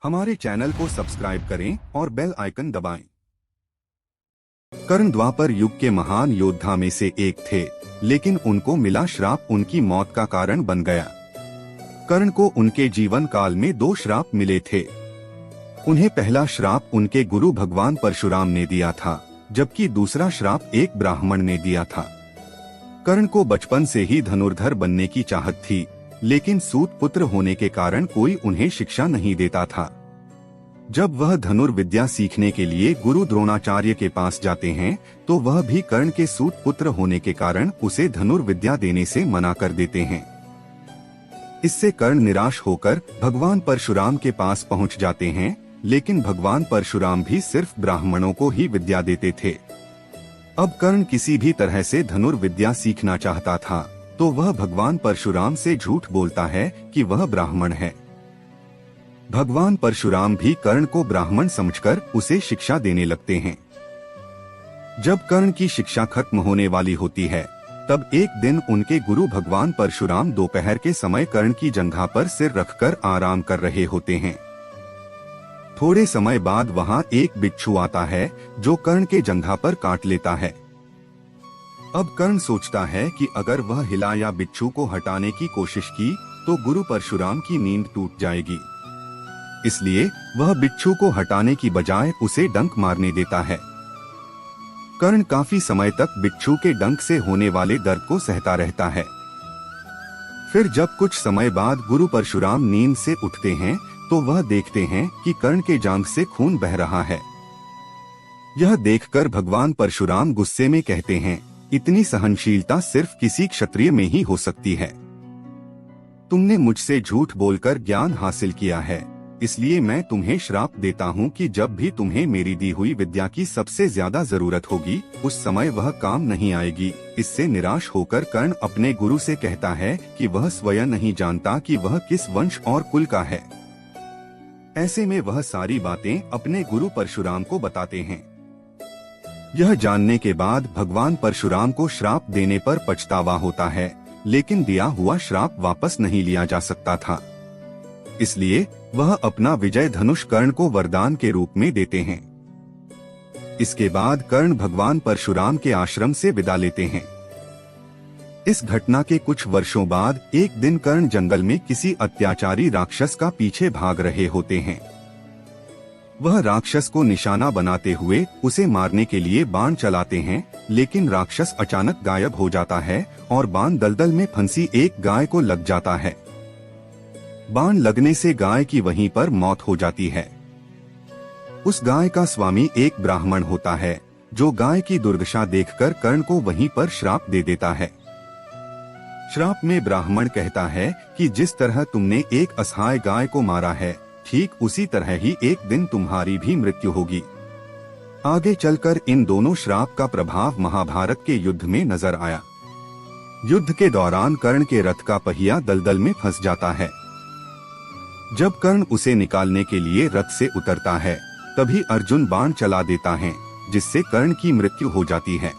हमारे चैनल को सब्सक्राइब करें और बेल आइकन दबाएं। कर्ण द्वापर युग के महान योद्धा में से एक थे, लेकिन उनको मिला श्राप उनकी मौत का कारण बन गया। कर्ण को उनके जीवन काल में 2 श्राप मिले थे। उन्हें पहला श्राप उनके गुरु भगवान परशुराम ने दिया था, जबकि दूसरा श्राप एक ब्राह्मण ने दिया था। कर्ण को बचपन से ही धनुर्धर बनने की चाहत थी, लेकिन सूत पुत्र होने के कारण कोई उन्हें शिक्षा नहीं देता था। जब वह धनुर्विद्या सीखने के लिए गुरु द्रोणाचार्य के पास जाते हैं, तो वह भी कर्ण के सूत पुत्र होने के कारण उसे धनुर्विद्या देने से मना कर देते हैं। इससे कर्ण निराश होकर भगवान परशुराम के पास पहुंच जाते हैं, लेकिन भगवान परशुराम भी सिर्फ ब्राह्मणों को ही विद्या देते थे। अब कर्ण किसी भी तरह से धनुर्विद्या सीखना चाहता था, तो वह भगवान परशुराम से झूठ बोलता है कि वह ब्राह्मण है। भगवान परशुराम भी कर्ण को ब्राह्मण समझकर उसे शिक्षा देने लगते हैं। जब कर्ण की शिक्षा खत्म होने वाली होती है, तब एक दिन उनके गुरु भगवान परशुराम दोपहर के समय कर्ण की जंघा पर सिर रखकर आराम कर रहे होते हैं। थोड़े समय बाद वहां एक बिच्छू आता है, जो कर्ण के जंघा पर काट लेता है। अब कर्ण सोचता है कि अगर वह हिला या बिच्छू को हटाने की कोशिश की, तो गुरु परशुराम की नींद टूट जाएगी। इसलिए वह बिच्छू को हटाने की बजाय उसे डंक मारने देता है। कर्ण काफी समय तक बिच्छू के डंक से होने वाले दर्द को सहता रहता है। फिर जब कुछ समय बाद गुरु परशुराम नींद से उठते हैं, तो वह देखते हैं कि कर्ण के जांघ से खून बह रहा है। यह देखकर भगवान परशुराम गुस्से में कहते हैं, इतनी सहनशीलता सिर्फ किसी क्षत्रिय में ही हो सकती है। तुमने मुझसे झूठ बोलकर ज्ञान हासिल किया है, इसलिए मैं तुम्हें श्राप देता हूँ कि जब भी तुम्हें मेरी दी हुई विद्या की सबसे ज्यादा जरूरत होगी, उस समय वह काम नहीं आएगी। इससे निराश होकर कर्ण अपने गुरु से कहता है कि वह स्वयं नहीं जानता कि वह किस वंश और कुल का है। ऐसे में वह सारी बातें अपने गुरु परशुराम को बताते हैं। यह जानने के बाद भगवान परशुराम को श्राप देने पर पछतावा होता है, लेकिन दिया हुआ श्राप वापस नहीं लिया जा सकता था। इसलिए वह अपना विजय धनुष कर्ण को वरदान के रूप में देते हैं। इसके बाद कर्ण भगवान परशुराम के आश्रम से विदा लेते हैं। इस घटना के कुछ वर्षों बाद एक दिन कर्ण जंगल में किसी अत्याचारी राक्षस का पीछे भाग रहे होते हैं। वह राक्षस को निशाना बनाते हुए उसे मारने के लिए बाण चलाते हैं, लेकिन राक्षस अचानक गायब हो जाता है और बाण दलदल में फंसी एक गाय को लग जाता है। बाण लगने से गाय की वहीं पर मौत हो जाती है। उस गाय का स्वामी एक ब्राह्मण होता है, जो गाय की दुर्दशा देखकर कर्ण को वहीं पर श्राप दे देता है। श्राप में ब्राह्मण कहता है कि जिस तरह तुमने एक असहाय गाय को मारा है, ठीक उसी तरह ही एक दिन तुम्हारी भी मृत्यु होगी। आगे चलकर इन दोनों श्राप का प्रभाव महाभारत के युद्ध में नजर आया। युद्ध के दौरान कर्ण के रथ का पहिया दलदल में फंस जाता है। जब कर्ण उसे निकालने के लिए रथ से उतरता है, तभी अर्जुन बाण चला देता है, जिससे कर्ण की मृत्यु हो जाती है।